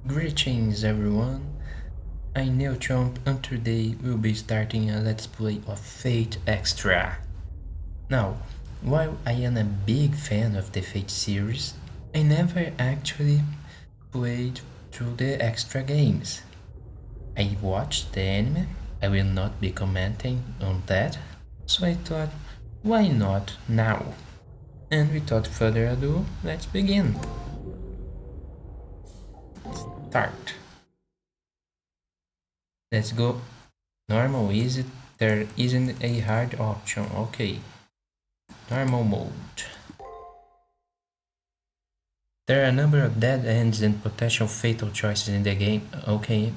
Greetings everyone, I'm Neil Trump and today we'll be starting a Let's Play of Fate Extra. Now, while I am a big fan of the Fate series, I never actually played through the extra games. I watched the anime, I will not be commenting on that, so I thought, why not now? And without further ado, let's begin. Start. Let's go. Normal, easy, there isn't a hard option, okay. Normal mode. There are a number of dead ends and potential fatal choices in the game, okay.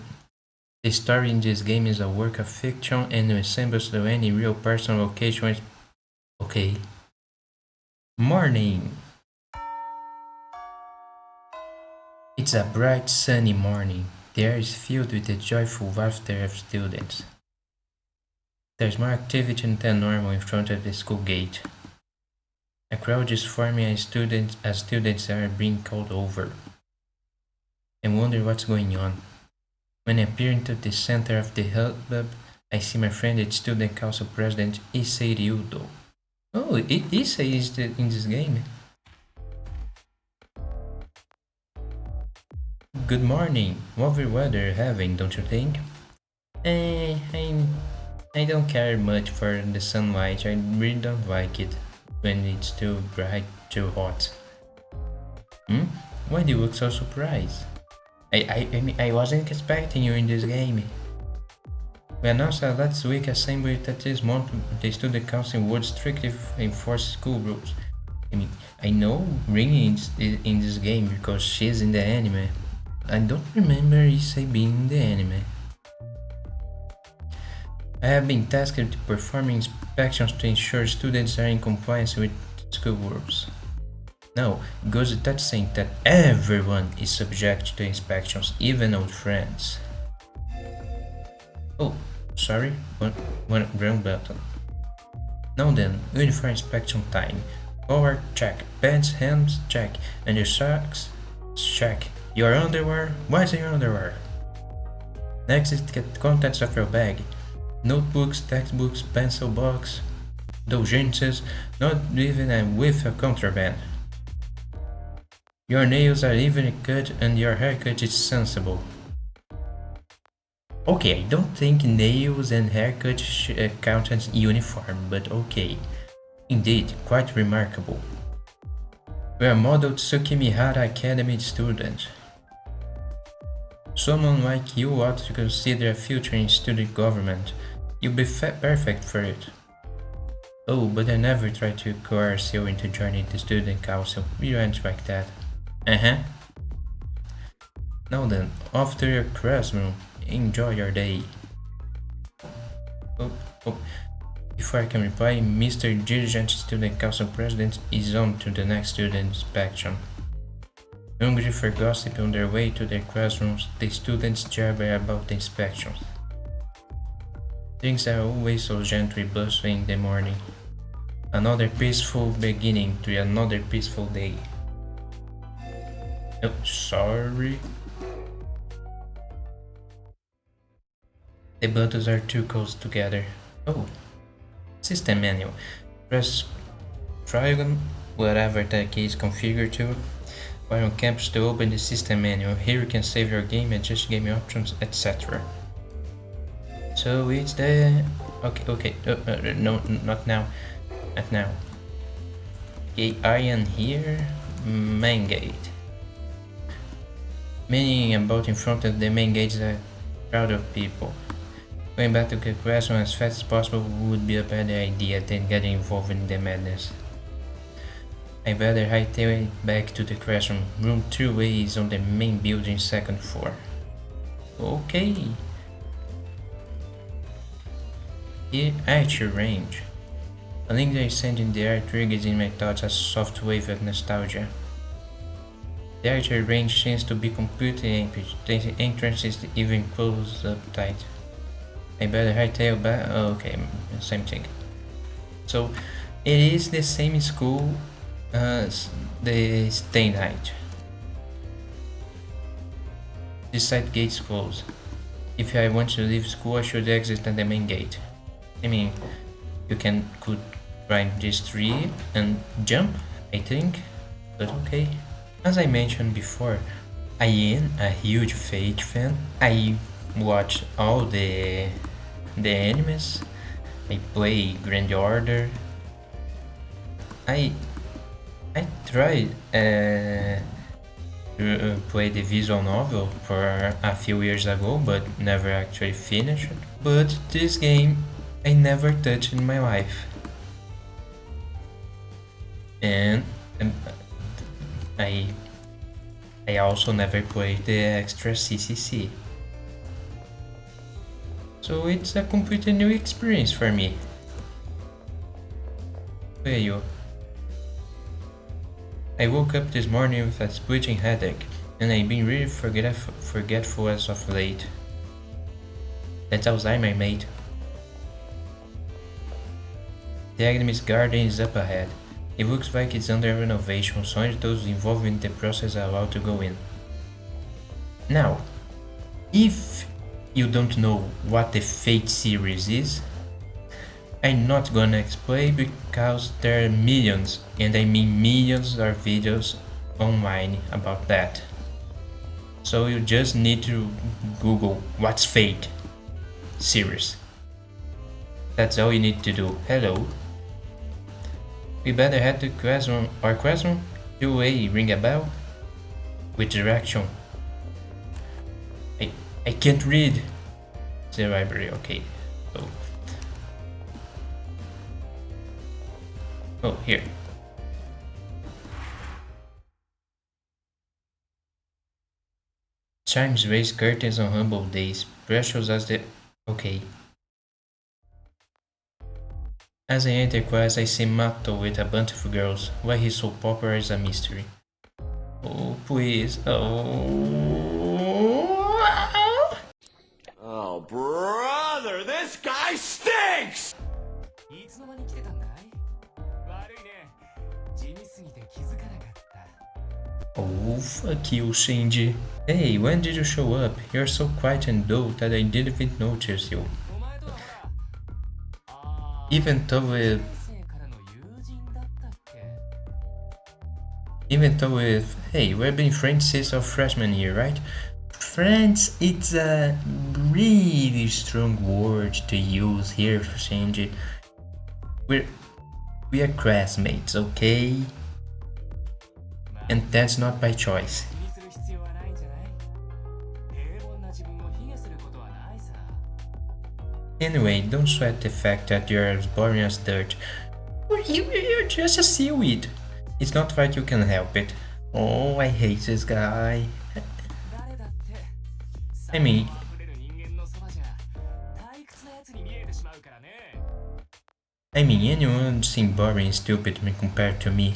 The story in this game is a work of fiction and resembles to any real person or occasion, okay. Morning. It's a bright sunny morning. The air is filled with the joyful laughter of students. There's more activity than normal in front of the school gate. A crowd is forming as students are being called over. I wonder what's going on. When I appear into the center of the hubbub, I see my friend and student council president Issei Ryudo. Oh, Issei is in this game. Good morning. Lovely weather having, don't you think? Eh, I don't care much for the sunlight. I really don't like it when it's too bright, too hot. Why do you look so surprised? I wasn't expecting you in this game. We announced last week assembly that this month the student council would strictly enforce school rules. I know Rin is in this game because she's in the anime. I don't remember Issei being in the anime. I have been tasked with performing inspections to ensure students are in compliance with school rules. No, it goes without saying that everyone is subject to inspections, even old friends. Oh, sorry, one wrong button. Now then, uniform inspection time. Collar check, pants, hands check, and your socks check. Your underwear, where's your underwear? Next is the contents of your bag. Notebooks, textbooks, pencil box, indulgences, not even a whiff of contraband. Your nails are evenly cut and your haircut is sensible. Okay, I don't think nails and haircut count as uniform, but okay. Indeed, quite remarkable. We are modeled Tsukumihara Academy students. Someone like you ought to consider a future in student government. You'll be perfect for it. Oh, but I never tried to coerce you into joining the student council. We aren't like that. Now then, off to your classroom. Enjoy your day. Oh. Before I can reply, Mr. Diligent Student Council President is on to the next student inspection. Hungry for gossip on their way to their classrooms, the students jabber about the inspections. Things are always so gently bustling in the morning. Another peaceful beginning to another peaceful day. Oh, sorry. The buttons are too close together. Oh. System manual. Press triangle, whatever the key is configured to, while on campus to open the system manual. Here you can save your game, adjust game options, etc. So it's the... Okay, no, not now. Not now. Okay, I am here. Main gate. Meaning about in front of the main gate is a crowd of people. Going back to the classroom as fast as possible would be a better idea than getting involved in the madness. I better hightail it back to the classroom. Room 2A is on the main building, second floor. Okay. Here at your range. A link that is sent in the air triggers in my thoughts a soft wave of nostalgia. The archery range seems to be completely empty. The entrance is even closed up tight. I better hightail back. Oh, okay, same thing. So it is the same school as the stay night. This side gate's closed. If I want to leave school, I should exit at the main gate. I mean, you could climb this tree and jump, I think, but okay. As I mentioned before, I am a huge Fate fan. I watch all the animes. I play Grand Order. I tried to play the visual novel for a few years ago, but never actually finished. But this game I never touched in my life. And I also never played the extra CCC. So it's a completely new experience for me. Where are you? I woke up this morning with a splitting headache, and I've been really forgetful as of late. That's Alzheimer, mate. The Agnes Garden is up ahead. It looks like it's under renovation, so only those involved in the process are allowed to go in. Now, if you don't know what the Fate series is, I'm not gonna explain because there are millions, and I mean millions of videos online about that. So you just need to Google what's Fate series. That's all you need to do. Hello. We better head to classroom or classroom. Do a ring a bell? Which direction? I can't read. The library, okay. Oh, here. Chimes raise curtains on humble days, precious as the... Okay. As I enter class, I see Mato with a bunch of girls. Why he's so popular is a mystery. Oh, please. Oh, brother, this guy stinks! Oh, fuck you, Shinji. Hey, when did you show up? You're so quiet and dull that I didn't even notice you. Even though hey, we've been friends since our freshman year, right? Friends, it's a really strong word to use here, Shinji. We are classmates, okay? And that's not by choice. Anyway, don't sweat the fact that you're as boring as dirt. You're just a seaweed. It's not like you can help it. Oh, I hate this guy. I mean, anyone seems boring and stupid when compared to me.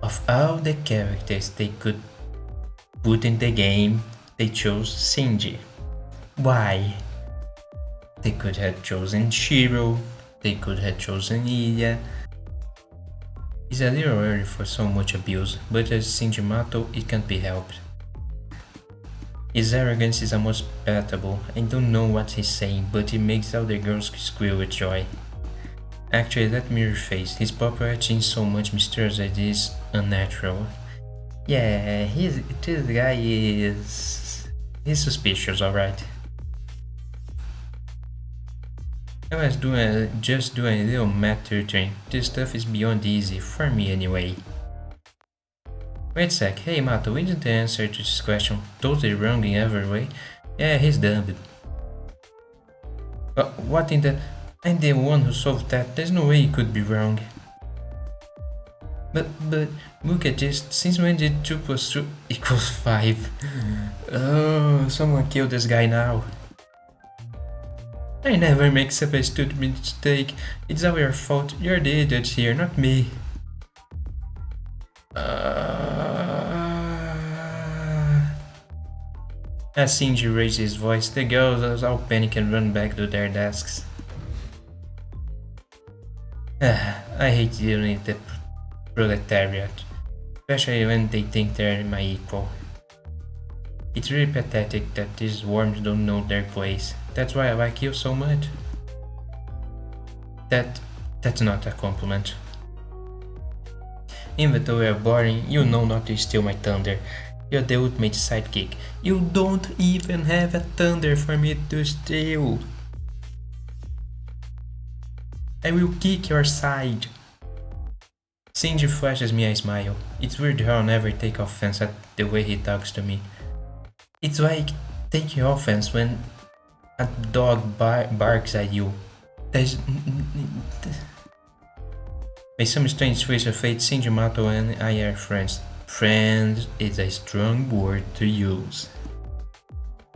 Of all the characters they could put in the game, they chose Shinji. Why? They could have chosen Shiro, they could have chosen Iya. It's a little early for so much abuse, but as Shinji Mato, it can't be helped. His arrogance is almost palatable. I don't know what he's saying, but it makes other girls squeal with joy. Actually, let me rephrase. His popularity is so much mysterious that it is unnatural. Yeah, this guy is... he's suspicious, alright. I was just doing a little math tutoring. This stuff is beyond easy, for me anyway. Wait a sec, hey Mato, isn't the answer to this question totally wrong in every way? Yeah, he's dumb. What in the... I'm the one who solved that, there's no way it could be wrong. But look at this, since when did 2 plus 2 equals 5? Oh, someone kill this guy now. I never make such a stupid mistake, it's all your fault, you're the idiot here, not me. As Shinji raised his voice, the girls all panic and run back to their desks. I hate dealing with the proletariat. especially when they think they're my equal. It's really pathetic that these worms don't know their place. That's why I like you so much. That's not a compliment. Even though you're boring, you know not to steal my thunder. You're the ultimate sidekick. You don't even have a thunder for me to steal. I will kick your side. Shinji flashes me a smile. It's weird how I'll never take offense at the way he talks to me. It's like taking offense when a dog barks at you. There's... By some strange twist of fate, Shinji Mato and I are friends. Friends is a strong word to use.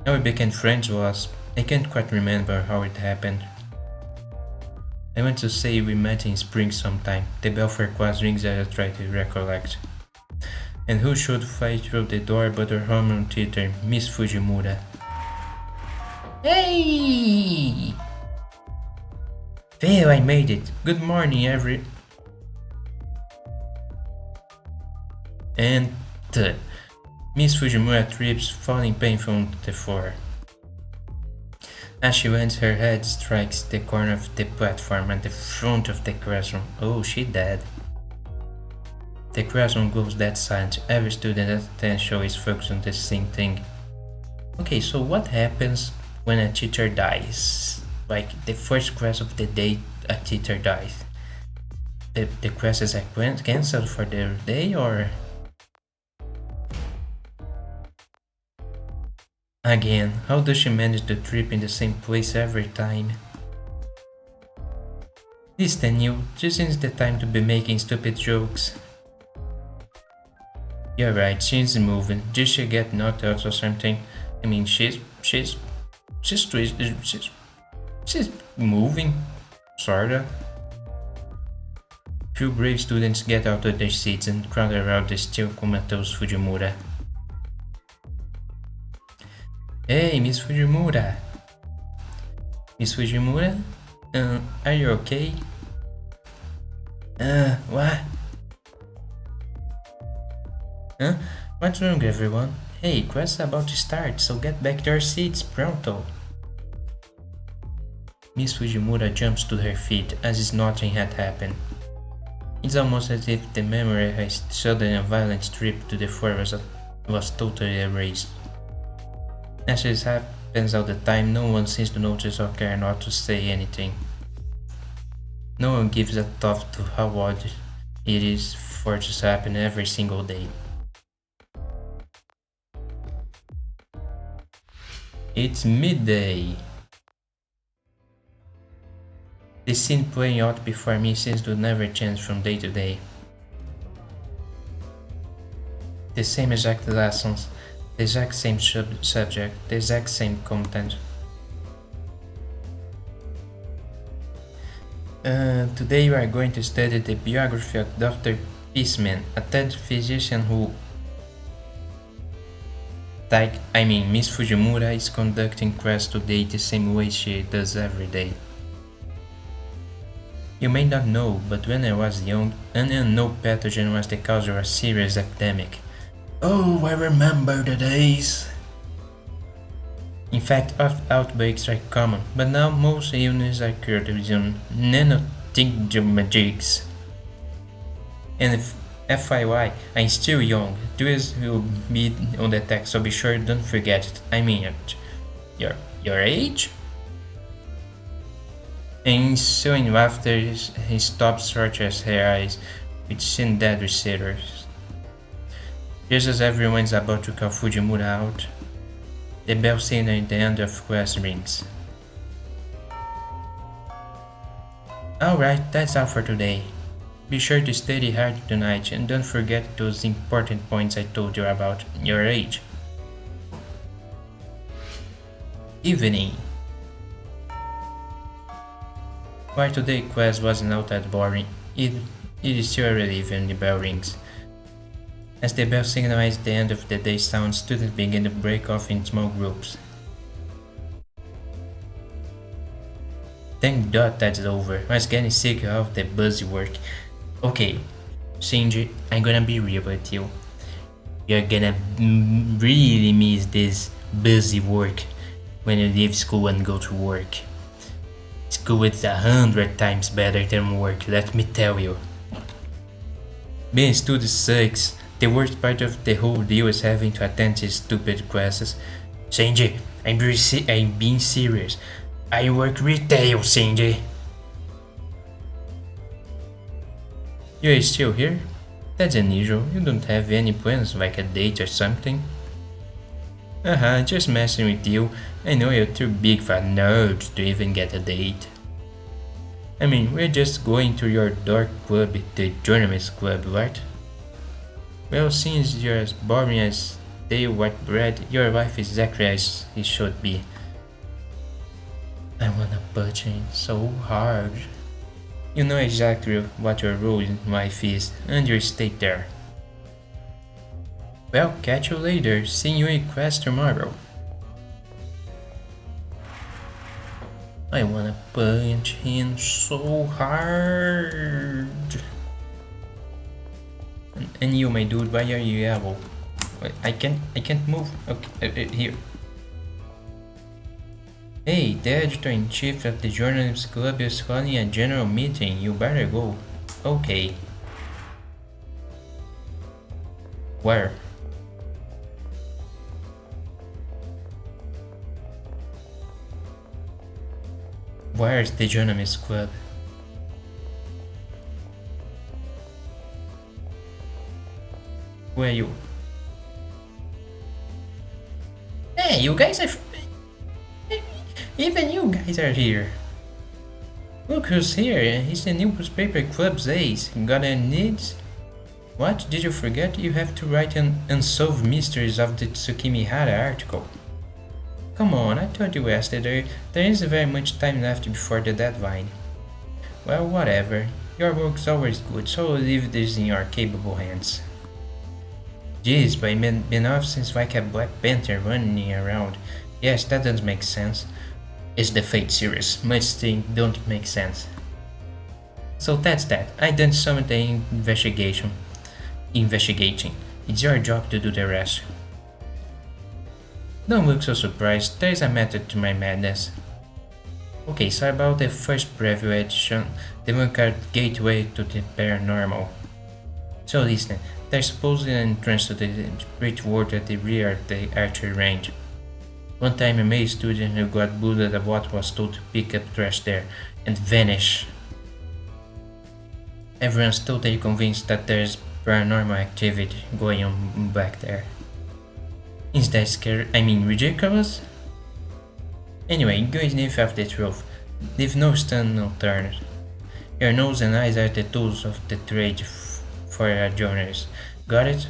How we became friends was... I can't quite remember how it happened. I want to say we met in spring sometime. The bell for class rings as I try to recollect. And who should fly through the door but our homeroom teacher, Miss Fujimura. Hey! Well, I made it. Good morning, And Miss Fujimura trips, falling painful on the floor. As she lands, her head strikes the corner of the platform at the front of the classroom. Oh, she dead. The classroom goes dead silent. Every student's attention is focused on the same thing. Okay, so what happens when a teacher dies? Like the first class of the day, a teacher dies. The classes are cancelled for the day, or... Again, how does she manage to trip in the same place every time? Listen, you, this isn't the time to be making stupid jokes. You're right, she's moving. Did she get knocked out or something? I mean, she's moving, sorta. Few brave students get out of their seats and crowd around the still comatose Fujimura. Hey, Miss Fujimura! Miss Fujimura? Are you okay? What? Huh? What's wrong, everyone? Hey, class is about to start, so get back to your seats, pronto! Miss Fujimura jumps to her feet as if nothing had happened. It's almost as if the memory of her sudden and violent trip to the floor was totally erased. As this happens all the time, no one seems to notice or care not to say anything. No one gives a thought to how odd it is for this to happen every single day. It's midday. The scene playing out before me seems to never change from day to day. The same exact lessons, the exact same subject, the exact same content. Today we are going to study the biography of Dr. Peaceman, a third physician who... Miss Fujimura is conducting class today the same way she does every day. You may not know, but when I was young, an unknown pathogen was the cause of a serious epidemic. Oh, I remember the days! In fact, outbreaks are common, but now most illnesses are cured using nanotechnologies. And FYI, I'm still young. 2 years will be on the text, so be sure don't forget it. I mean it. Your age? And soon after, he stopped searching her eyes, which seemed deadly serious. Just as everyone's about to call Fujimura out, the bell signal at the end of class rings. Alright, that's all for today. Be sure to study hard tonight and don't forget those important points I told you about your age. Evening. While today's class wasn't all that boring, it is still a relief when the bell rings. As the bell signalized the end of the day sound, students begin to break off in small groups. Thank God that's over. I was getting sick of the busy work. Okay, Shinji, I'm gonna be real with you. You're gonna really miss this busy work when you leave school and go to work. School is 100 times better than work, let me tell you. Being a student sucks. The worst part of the whole deal is having to attend these stupid classes. Shinji, I'm being serious. I work retail, Shinji. You're still here? That's unusual. You don't have any plans like a date or something? Just messing with you. I know you're too big for a nerd to even get a date. I mean, we're just going to your dork club, the Journalist Club, right? Well, since you're as boring as stale white bread, your life is exactly as it should be. I wanna punch him so hard. You know exactly what your role in life is, and you stay there. Well, catch you later. See you in class tomorrow. I wanna punch him so hard. And you, my dude, why are you yellow? I can't move. Okay, here. Hey, the editor-in-chief of the Journalists Club is calling a general meeting. You better go. Okay. Where? Where's the Journalists Club? Where are you? Hey, you guys are... Even you guys are here. Look who's here. He's the newspaper club's ace. Got any needs? What? Did you forget you have to write an Unsolved Mysteries of the Tsukimihara article? Come on, I told you yesterday, there isn't very much time left before the deadline. Well, whatever. Your work's always good, so I'll leave this in your capable hands. Jeez, but I've been off since like a Black Panther running around. Yes, that does make sense. Is the fate serious? Much things don't make sense. So that's that. I done some of the investigating. It's your job to do the rest. Don't look so surprised. There is a method to my madness. Okay, so about the first preview edition, the Vanguard Gateway to the Paranormal. So listen, there's supposedly an entrance to the spirit world at the rear of the archery range. One time a May student who got bullied at what was told to pick up trash there and vanish. Everyone's totally convinced that there's paranormal activity going on back there. Is that scary? I mean ridiculous? Anyway, go sniff of the truth. Leave no stone unturned. Your nose and eyes are the tools of the trade for a journalist. Got it?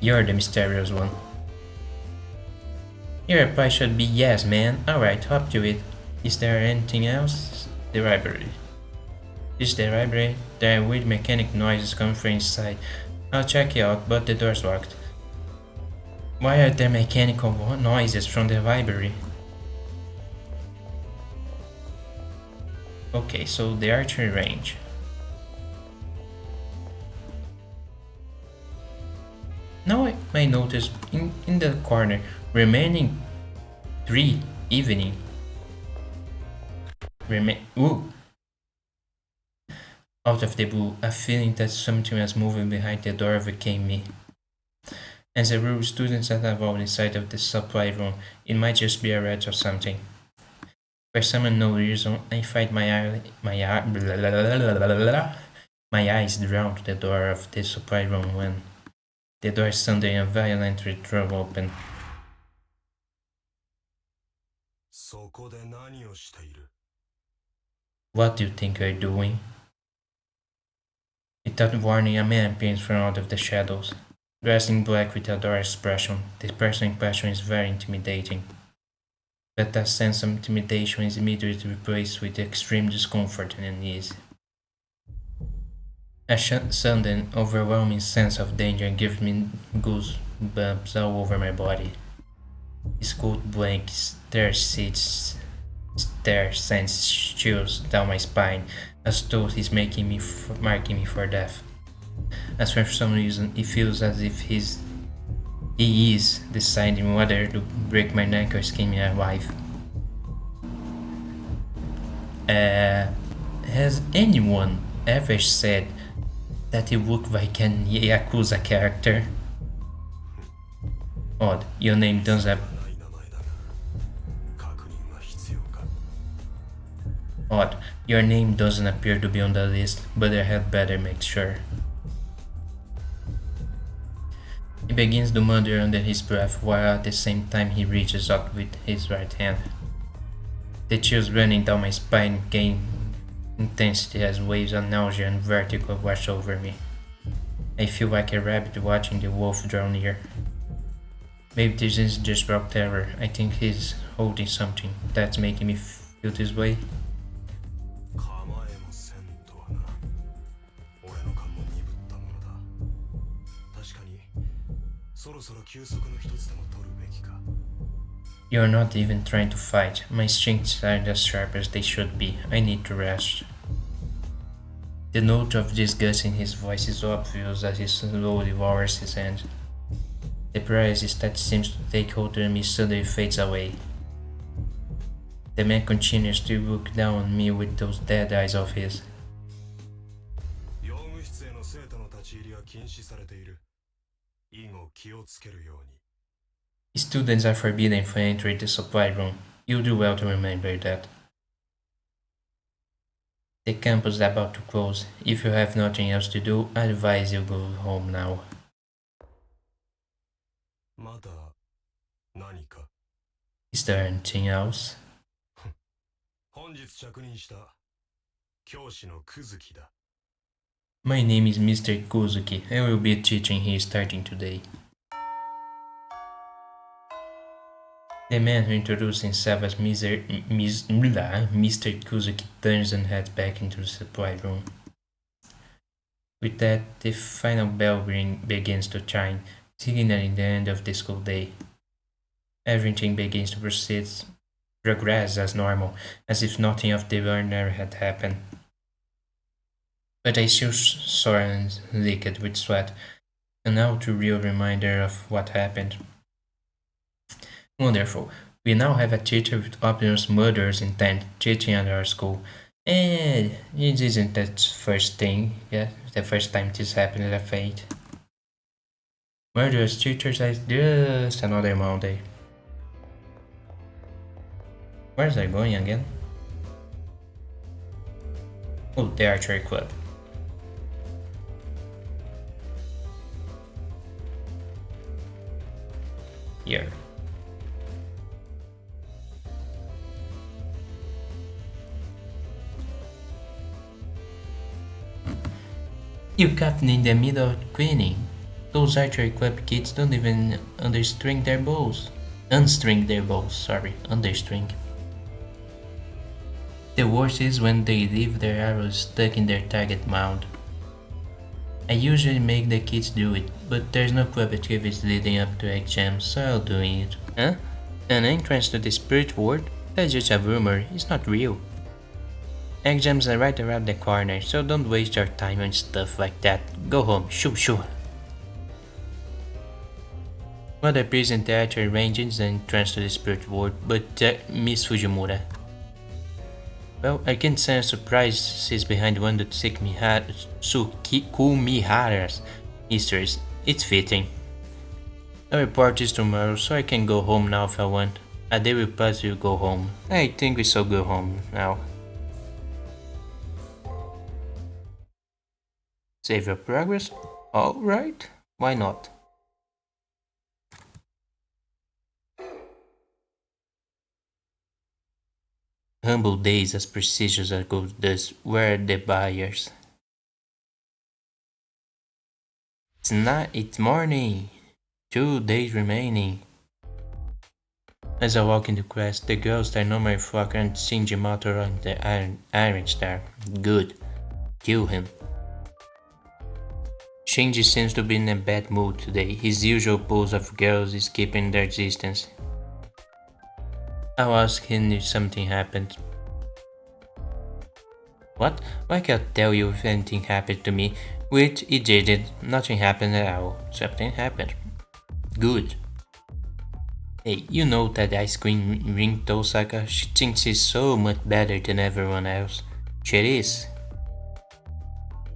You're the mysterious one. Your reply should be yes, man. Alright, hop to it. Is there anything else? The library. This is the library. There are weird mechanic noises coming from inside. I'll check it out, but the door's locked. Why are there mechanical noises from the library? Okay, so the archery range. Now I may notice in the corner, remaining 3 evening. Ooh! Out of the blue, a feeling that something was moving behind the door overcame me. As a rule, students that are all inside of the supply room, it might just be a rat or something. For some unknown reason, I find my eyes drawn to the door of the supply room when the door suddenly and violently thrown open. What do you think you're doing? Without warning, a man appears from out of the shadows. Dressed in black with a dark expression, this person in question is very intimidating. But that sense of intimidation is immediately replaced with extreme discomfort and unease. A sudden, overwhelming sense of danger gives me goosebumps all over my body. His cold blank stare sends chills down my spine. as though he's marking me for death. As for some reason, it feels as if he is deciding whether to break my neck or skin me alive. Has anyone ever said that he looked like a Yakuza character? Odd, your name doesn't Odd, your name doesn't appear to be on the list, but I had better make sure. He begins to mutter under his breath while at the same time he reaches out with his right hand. The chills running down my spine gain intensity as waves of nausea and vertigo wash over me. I feel like a rabbit watching the wolf draw near. Maybe this isn't just raw terror. I think he's holding something that's making me feel this way. You're not even trying to fight. My instincts aren't as sharp as they should be. I need to rest. The note of disgust in his voice is obvious as he slowly lowers his hand. The paralysis that seems to take hold of me suddenly fades away. The man continues to look down on me with those dead eyes of his. Students are forbidden from entering the supply room. You'll do well to remember that. The campus is about to close. If you have nothing else to do, I advise you go home now. Is there anything else? My name is Mr. Kuzuki. I will be teaching here starting today. The man who introduced himself as Mr. Kuzuki turns and heads back into the supply room. With that, the final bell ring begins to chime, signaling the end of the school day. Everything begins to progress as normal, as if nothing of the ordinary had happened. But I still sore and leaked with sweat, an all too real reminder of what happened. Wonderful. We now have a teacher with obvious murder's intent teaching at our school. And it isn't the first time this happened at a fate. Murderous teachers is just another Monday. Where's I going again? Oh, the archery club. Here. You caught me in the middle of queening. Those archery club kids don't even unstring their bows. Understring. The worst is when they leave their arrows stuck in their target mound. I usually make the kids do it, but there's no club activities leading up to exams, so I'll do it. Huh? An entrance to the spirit world? That's just a rumor, it's not real. Exams are right around the corner, so don't waste your time on stuff like that. Go home, shoo. Mother appears in the archery ranges and entrance to the spirit world, but Miss Fujimura. Well, I can't say I'm surprised she's behind one of Tsukumihara's mysteries. It's fitting. The report is tomorrow, so I can go home now if I want. A day will pass, you go home. I think we shall go home now. Save your progress? Alright, why not? Humble days as precious as gold dust were the buyers. It's morning. 2 days remaining. As I walk into class, the girls that normally flock aren't Shinji Mato on the Iron Star. Good. Kill him. Shinji seems to be in a bad mood today. His usual pose of girls is keeping their distance. I'll ask him if something happened. What? Why can't I tell you if anything happened to me? Which it didn't. Nothing happened at all. Something happened. Good. Hey, you know that ice cream ring Tosaka? She thinks she's so much better than everyone else. She is.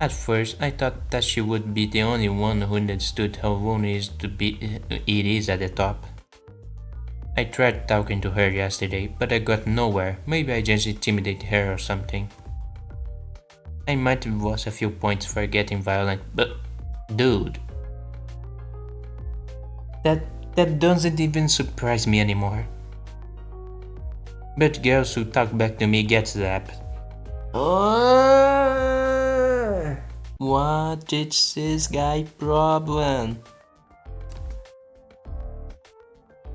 At first, I thought that she would be the only one who understood how lonely it is at the top. I tried talking to her yesterday, but I got nowhere. Maybe I just intimidated her or something. I might have lost a few points for getting violent, but dude, that doesn't even surprise me anymore. But girls who talk back to me get zapped. What is this guy problem?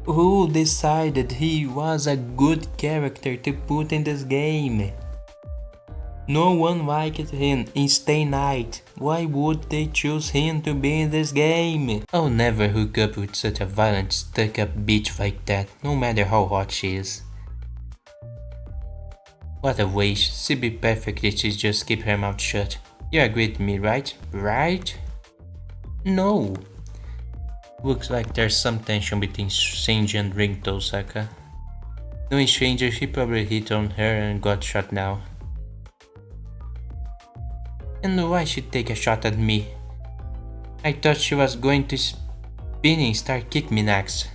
Who decided he was a good character to put in this game? No one liked him in Stay Night. Why would they choose him to be in this game? I'll never hook up with such a violent, stuck-up bitch like that, no matter how hot she is. What a waste. She'd be perfect if she just keep her mouth shut. You agree with me, right? Right? No. Looks like there's some tension between Shinji and Ring Tosaka. Knowing stranger, he probably hit on her and got shot now. And why she take a shot at me? I thought she was going to spin and start kick me next.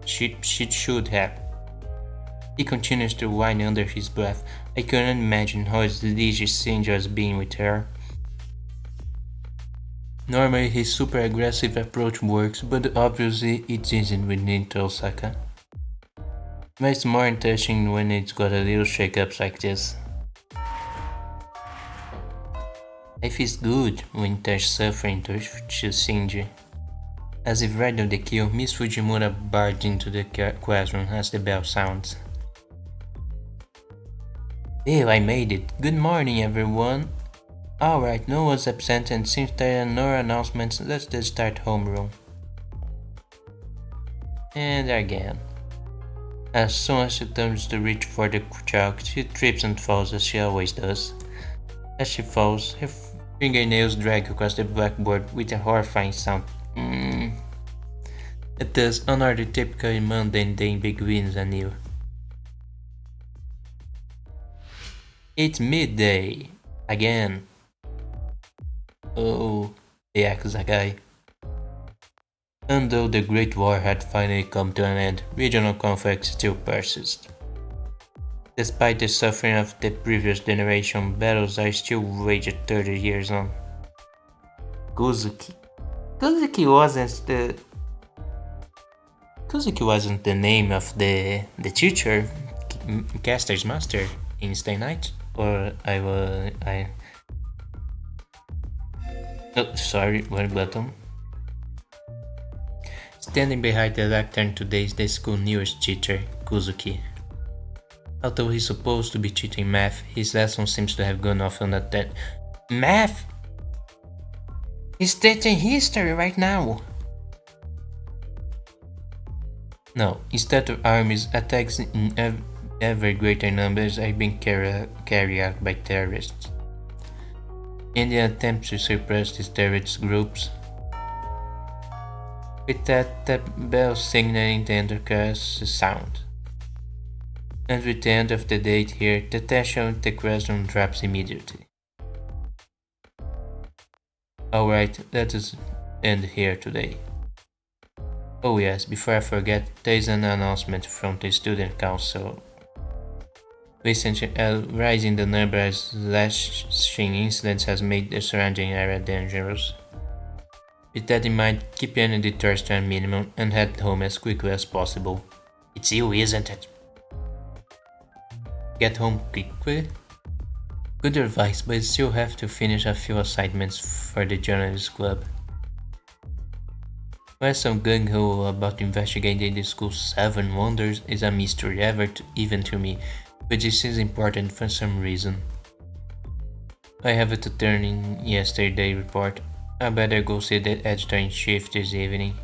She should have. He continues to whine under his breath. I couldn't imagine how delicious Shinji was being with her. Normally his super aggressive approach works, but obviously it isn't with Tosaka. But it's more touching when it's got a little shake-ups like this. Life is good when there's suffering to Shinji. As if right on the kill, Miss Fujimura barged into the classroom as the bell sounds. Ew, I made it. Good morning, everyone. Alright, no one's absent, and since there are no announcements, let's just start homeroom. And again. As soon as she turns to reach for the chalk, she trips and falls as she always does. As she falls, her fingernails drag across the blackboard with a horrifying sound. At this, another typically mundane day begins anew. It's midday. Again. Oh, the Yakuza. And though the Great War had finally come to an end, regional conflicts still persist. Despite the suffering of the previous generation, battles are still waged 30 years on. Kuzuki. Kuzuki wasn't the name of the teacher, caster's master in Stay Night? Or Oh, sorry, wrong button. Standing behind the lectern today is the school's newest teacher, Kuzuki. Although he's supposed to be teaching math, his lesson seems to have gone off on that. Math? He's teaching history right now! No, instead of armies, attacks in ever greater numbers are being carried out by terrorists. In the attempt to suppress these terrorist groups, with that bell signaling the end of class sound. And with the end of the date here, the tension in the classroom drops immediately. Alright, let us end here today. Oh yes, before I forget, there is an announcement from the student council. Recently, a rise in the number of slashing incidents has made the surrounding area dangerous. With that in mind, keep your energy thirst to a minimum and head home as quickly as possible. It's you, isn't it? Get home quickly? Good advice, but you still have to finish a few assignments for the journalist club. Why some gung-ho about investigating the school's 7 wonders is a mystery even to me, but this is important for some reason. I have to turn in yesterday's report. I better go see the editor-in-chief this evening.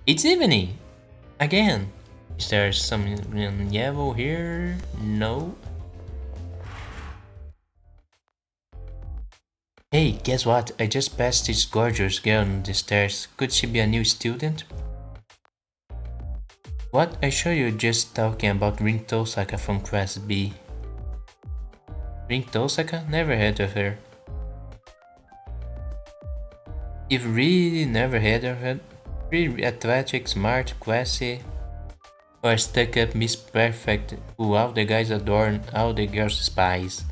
It's evening! Again! Is there something yellow here? No. Hey, guess what? I just passed this gorgeous girl on the stairs. Could she be a new student? What? I sure you're just talking about Ring Tosaka from Class B. Ring Tosaka? Never heard of her. You've really never heard of her? Really athletic, smart, classy, or stuck up Miss Perfect who all the guys adore and all the girls despise.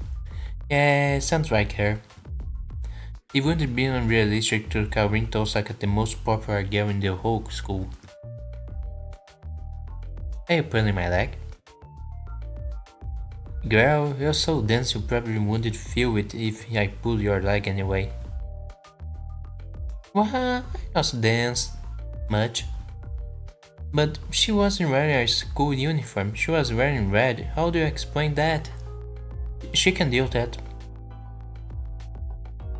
Yeah, sounds like her. It wouldn't be unrealistic to call Rin Tosaka the most popular girl in the whole school. Are you pulling my leg? Girl, you're so dense you probably wouldn't feel it if I pulled your leg anyway. Well, I was dense much. But she wasn't wearing a school uniform, she was wearing red. How do you explain that? She can deal that.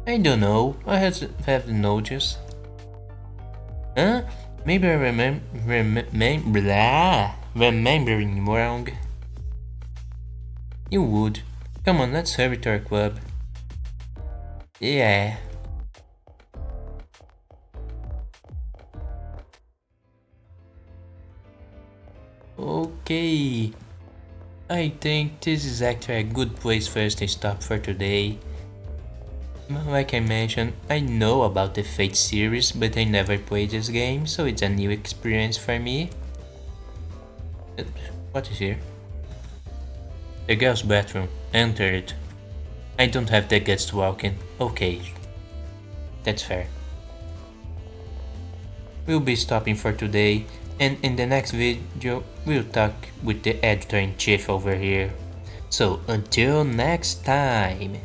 I don't know, I have noticed. Huh? Maybe I remembering wrong. You would. Come on, let's hurry to our club. Yeah. Okay. I think this is actually a good place for us to stop for today. Like I mentioned, I know about the Fate series, but I never played this game, so it's a new experience for me. What is here? The girls' bathroom. Enter it. I don't have the guts to walk in. Okay. That's fair. We'll be stopping for today, and in the next video, we'll talk with the editor-in-chief over here. So, until next time!